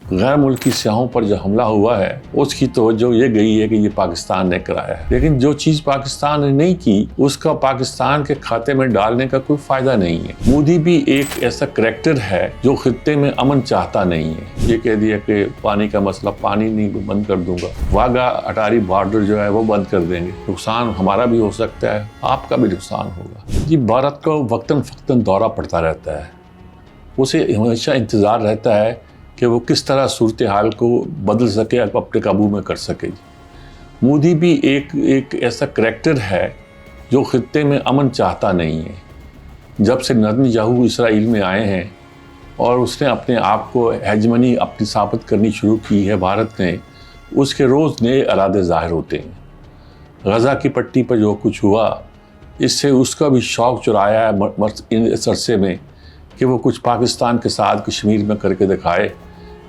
गैर मुल्की सियाहों पर जो हमला हुआ है उसकी तवज्जो ये गई है कि ये पाकिस्तान ने कराया है, लेकिन जो चीज़ पाकिस्तान ने नहीं की उसका पाकिस्तान के खाते में डालने का कोई फ़ायदा नहीं है। मोदी भी एक ऐसा करैक्टर है जो खित्ते में अमन चाहता नहीं है। ये कह दिया कि पानी का मसला पानी नहीं बंद कर दूंगा, वाघा अटारी बॉर्डर जो है वो बंद कर देंगे, नुकसान हमारा भी हो सकता है, आपका भी नुकसान होगा। जी, भारत को वक्तन फ़क्तन दौरा पड़ता रहता है, उसे हमेशा इंतज़ार रहता है कि वो किस तरह सूरत हाल को बदल सके, अपने काबू में कर सके। मोदी भी एक ऐसा करैक्टर है जो खित्ते में अमन चाहता नहीं है। जब से नेतन्याहू इसराइल में आए हैं और उसने अपने आप को हेजमनी अपनी साबित करनी शुरू की है भारत ने, उसके रोज़ नए इरादे ज़ाहिर होते हैं। गज़ा की पट्टी पर जो कुछ हुआ इससे उसका भी शौक़ चुराया है इस अरसे में कि वो कुछ पाकिस्तान के साथ कश्मीर में करके दिखाए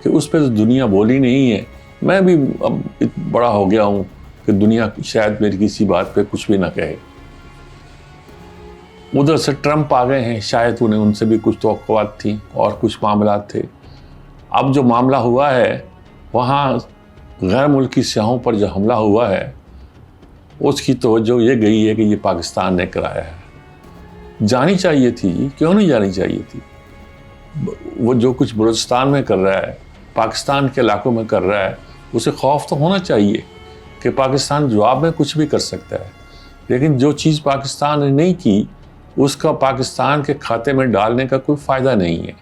कि उस पर तो दुनिया बोली नहीं है। मैं भी अब बड़ा हो गया हूँ कि दुनिया शायद मेरी किसी बात पे कुछ भी ना कहे। उधर से ट्रंप आ गए हैं, शायद उन्हें उनसे भी कुछ तवक्कुआत थी और कुछ मामला थे। अब जो मामला हुआ है वहाँ गैर मुल्की सियाहों पर जो हमला हुआ है उसकी तवज्जो ये गई है कि ये पाकिस्तान ने कराया है। जानी चाहिए थी, क्यों नहीं जानी चाहिए थी? वो जो कुछ बलूचिस्तान में कर रहा है, पाकिस्तान के इलाकों में कर रहा है, उसे खौफ तो होना चाहिए कि पाकिस्तान जवाब में कुछ भी कर सकता है, लेकिन जो चीज़ पाकिस्तान ने नहीं की उसका पाकिस्तान के खाते में डालने का कोई फ़ायदा नहीं है।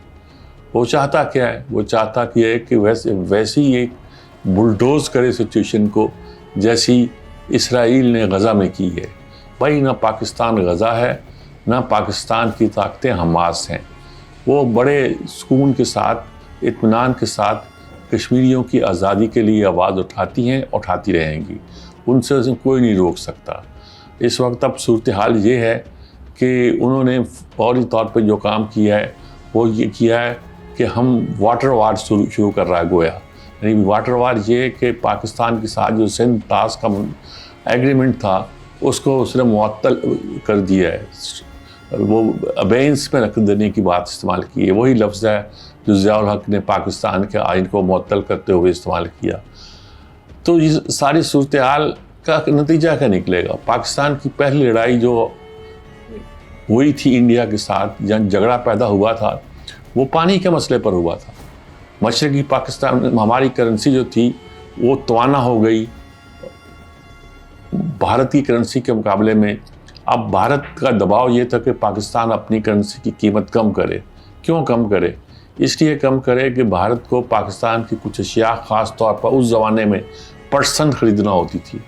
वो चाहता क्या है? वो चाहता क्या है कि वैसे ही एक बुलडोज़ करे सिचुएशन को जैसी इसराइल ने गज़ा में की है। भाई, ना पाकिस्तान गज़ा है, ना पाकिस्तान की ताकतें हमास हैं। वो बड़े सुकून के साथ, इत्मीनान के साथ कश्मीरियों की आज़ादी के लिए आवाज़ उठाती हैं, उठाती रहेंगी। उनसे कोई नहीं रोक सकता। इस वक्त अब सूरत हाल ये है कि उन्होंने फौरी तौर पर जो काम किया है वो ये किया है कि हम वाटर वार शुरू कर रहा है गोया। यानी वाटर वार ये कि पाकिस्तान के साथ जो सिंध ताश का एग्रीमेंट था उसको उसने मुअत्तल कर दिया है। वो अबेंस में रख देने की बात इस्तेमाल की है। वही लफ्ज़ है जो ज़ियाउल हक ने पाकिस्तान के आइन को मुअत्तल करते हुए इस्तेमाल किया। तो ये सारी सूरत हाल का नतीजा क्या निकलेगा? पाकिस्तान की पहली लड़ाई जो हुई थी इंडिया के साथ, जहाँ झगड़ा पैदा हुआ था, वो पानी के मसले पर हुआ था। मशरक़ी पाकिस्तान में हमारी करेंसी जो थी वो तवाना हो गई भारत की करेंसी के मुकाबले में। अब भारत का दबाव ये था कि पाकिस्तान अपनी करेंसी की कीमत कम करे। क्यों कम करे? इसलिए कम करे कि भारत को पाकिस्तान की कुछ अशिया ख़ास तौर पर उस ज़माने में पर्सन ख़रीदना होती थी,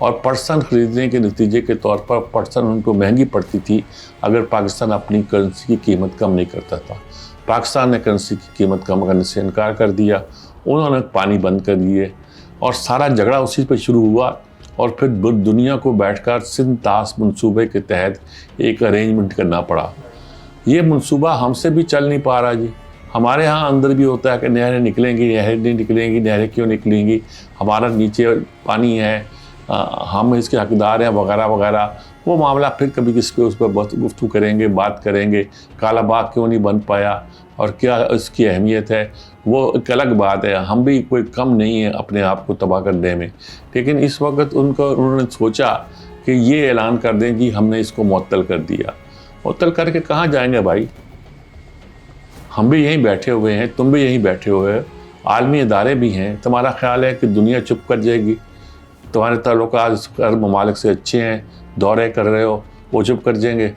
और पर्सन ख़रीदने के नतीजे के तौर पर पर्सन उनको महंगी पड़ती थी अगर पाकिस्तान अपनी करेंसी की कीमत कम नहीं करता था। पाकिस्तान ने करेंसी की कीमत कम करने से इनकार कर दिया, उन्होंने पानी बंद कर दिए और सारा झगड़ा उसी पर शुरू हुआ। और फिर दुनिया को बैठकर सिंध ताश मंसूबे के तहत एक अरेंजमेंट करना पड़ा। ये मंसूबा हमसे भी चल नहीं पा रहा जी। हमारे यहाँ अंदर भी होता है कि नहरें निकलेंगी, नहरें नहीं निकलेंगी, नहरें क्यों निकलेंगी, हमारा नीचे पानी है, हम इसके हकदार हैं, वगैरह वगैरह। वो मामला फिर कभी किसी को उस पर गुफ्तगू करेंगे, बात करेंगे। काला बाग क्यों नहीं बन पाया और क्या इसकी अहमियत है, वो एक अलग बात है। हम भी कोई कम नहीं है अपने आप को तबाह करने में, लेकिन इस वक्त उन्होंने सोचा कि ये ऐलान कर दें कि हमने इसको मुअत्तल कर दिया। मुअत्तल करके कहाँ जाएंगे भाई? हम भी यहीं बैठे हुए हैं, तुम भी यहीं बैठे हुए हो, आलमी इदारे भी हैं। तुम्हारा ख्याल है कि दुनिया चुप कर जाएगी? तुम्हारे ताल्लुकात अरब ममालिक से अच्छे हैं, दौरे कर रहे हो, वो चुप कर जाएंगे?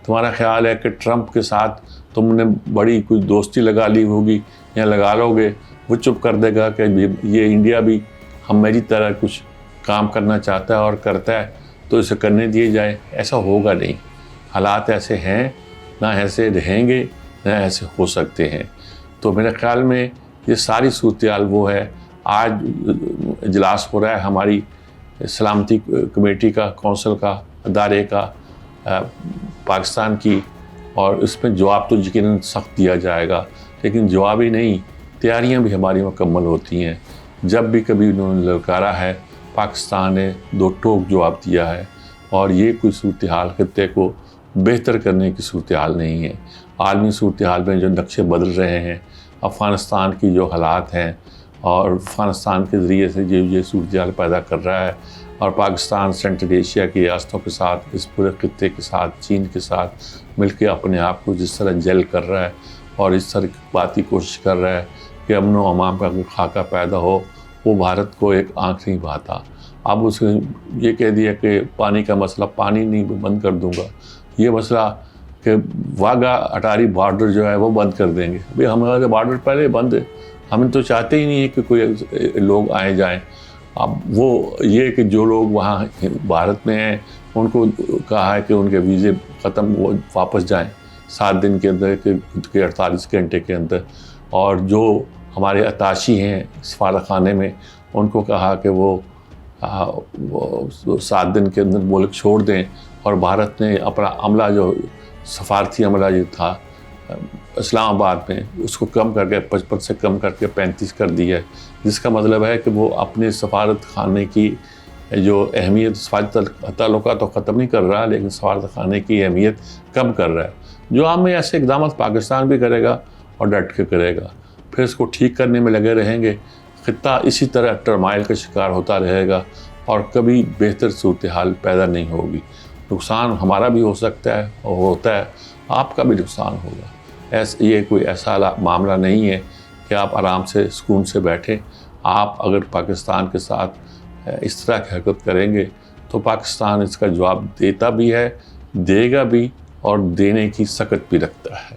तुम्हारा ख्याल है कि ट्रंप के साथ तुमने बड़ी कोई दोस्ती लगा ली होगी या लगा लोगे, वो चुप कर देगा कि ये इंडिया भी हम मेरी तरह कुछ काम करना चाहता है और करता है तो इसे करने दिए जाए? ऐसा होगा नहीं। हालात ऐसे हैं, ना ऐसे रहेंगे, ना ऐसे हो सकते हैं। तो मेरे ख्याल में ये सारी सूरत हाल वो है। आज इजलास हो रहा है हमारी सलामती कमेटी का, कौंसिल का, अदारे का, पाकिस्तान की, और इसमें जवाब तो यकीनन सख्त दिया जाएगा, लेकिन जवाब ही नहीं, तैयारियां भी हमारी मुकम्मल होती हैं। जब भी कभी उन्होंने ललकारा है, पाकिस्तान ने दो टोक जवाब दिया है, और ये कोई सूरत हाल खत्ते को बेहतर करने की सूरत हाल नहीं है। आलमी सूरत हाल में जो नक्शे बदल रहे हैं, افغانستان کی جو حالات ہیں اور افغانستان کے ذریعے سے یہ صورتحال پیدا کر رہا ہے، اور پاکستان سینٹرل ایشیا کی ریاستوں کے ساتھ، اس پورے خطے کے ساتھ، چین کے ساتھ مل کے اپنے آپ کو جس طرح جل کر رہا ہے اور اس طرح کی بات کی کوشش کر رہا ہے کہ امن و امان کا کوئی خاکہ پیدا ہو، وہ بھارت کو ایک آنکھ نہیں بھاتا۔ اب اس نے یہ کہہ دیا کہ پانی کا مسئلہ پانی نہیں بند کر دوں گا، یہ مسئلہ کہ واگا اٹاری بارڈر جو ہے وہ بند کر دیں گے۔ ابھی ہمارے بارڈر پہلے بند ہے، ہم تو چاہتے ہی نہیں ہے کہ کوئی لوگ آئے جائیں۔ اب وہ یہ کہ جو لوگ وہاں بھارت میں ہیں ان کو کہا ہے کہ ان کے ویزے ختم، وہ واپس جائیں 7 دن کے اندر کہ 48 گھنٹے کے اندر، اور جو ہمارے اتاشی ہیں سفارت خانے میں ان کو کہا کہ وہ 7 دن کے اندر ملک چھوڑ دیں، اور بھارت نے اپنا عملہ جو سفارتی عملہ جو تھا اسلام آباد میں اس کو کم کر کے 55 سے کم کر کے 35 کر دیا ہے، جس کا مطلب ہے کہ وہ اپنے سفارت خانے کی جو اہمیت، سفارتی تعلقات تو ختم نہیں کر رہا لیکن سفارت خانے کی اہمیت کم کر رہا ہے۔ جو ہم میں ایسے اقدامات پاکستان بھی کرے گا اور ڈٹ کے کرے گا، پھر اس کو ٹھیک کرنے میں لگے رہیں گے، خطہ اسی طرح ٹرمائل کا شکار ہوتا رہے گا اور کبھی بہتر صورتحال پیدا نہیں ہوگی۔ نقصان ہمارا بھی ہو سکتا ہے اور ہوتا ہے، آپ کا بھی نقصان ہوگا۔ یہ کوئی ایسا معاملہ نہیں ہے کہ آپ آرام سے سکون سے بیٹھیں۔ آپ اگر پاکستان کے ساتھ اس طرح کی حرکت کریں گے تو پاکستان اس کا جواب دیتا بھی ہے، دے گا بھی، اور دینے کی سخت بھی رکھتا ہے۔